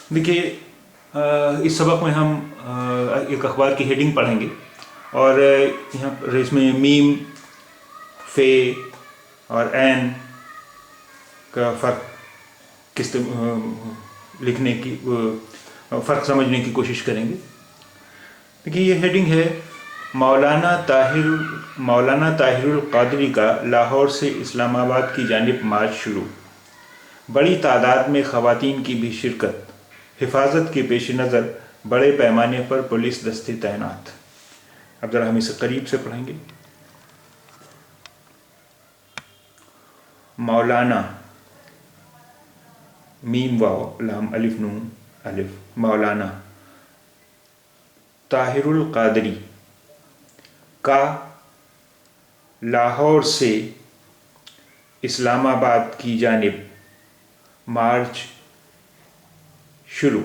देखिए, इस सबक में हम एक अखबार की हेडिंग पढ़ेंगे और यहाँ पर इसमें मीम, फे और एन का फ़र्क लिखने की फ़र्क समझने की कोशिश करेंगे। देखिए, ये हेडिंग है मौलाना ताहिरुल क़ादरी का लाहौर से इस्लामाबाद की जानिब मार्च शुरू, बड़ी तादाद में ख़वातीन की भी शिरकत, हिफाजत के पेश नज़र बड़े पैमाने पर पुलिस दस्ते तैनात। अब ज़रा हम इसे करीब से पढ़ेंगे। मौलाना, मीम वाव लाम अलिफ नून अलिफ, मौलाना ताहिरुल क़ादरी का लाहौर से इस्लामाबाद की जानिब मार्च शुरू।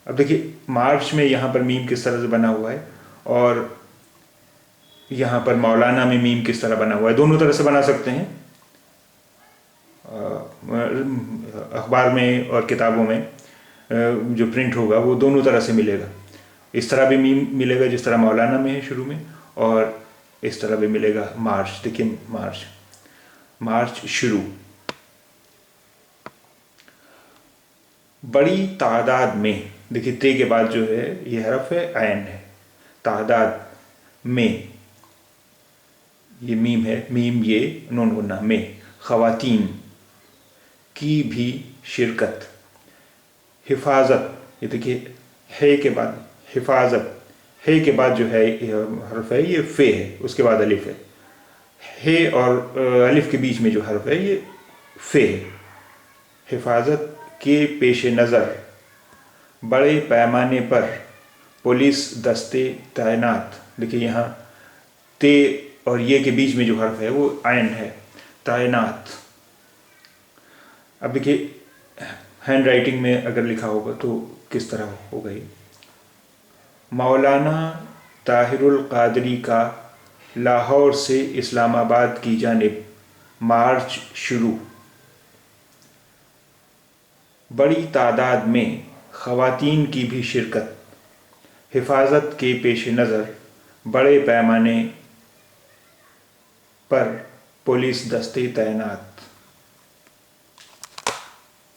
अब देखिए, मार्च में यहाँ पर मीम किस तरह से बना हुआ है और यहाँ पर मौलाना में मीम किस तरह बना हुआ है, दोनों तरह से बना सकते हैं। अखबार में और किताबों में जो प्रिंट होगा वो दोनों तरह से मिलेगा। इस तरह भी मीम मिलेगा जिस तरह मौलाना में है शुरू में, और इस तरह भी मिलेगा मार्च। देखिए, मार्च शुरू, बड़ी तादाद में। देखिए, ते के बाद जो है ये हरफ है, आयन है। तादाद में, ये मीम है, मीम ये नून गुन्ना में, ख़वातीन की भी शिरकत, हिफाजत। ये देखिए, है के बाद हिफाजत, है के बाद जो है हरफ है ये फे है, उसके बाद अलिफ है और अलिफ के बीच में जो हरफ है ये फे है। हिफाजत के पेश नज़र बड़े पैमाने पर पुलिस दस्ते तैनात। देखिए, यहाँ ते और ये के बीच में जो हर्फ है वो आयन है, तैनात। अब देखिए, हैंड राइटिंग में अगर लिखा होगा तो किस तरह होगा ये। मौलाना ताहिरुल क़ादरी का लाहौर से इस्लामाबाद की जानिब मार्च शुरू, बड़ी तादाद में ख़वातीन की भी शिरकत, हिफाजत के पेश नज़र बड़े पैमाने पर पुलिस दस्ते तैनात।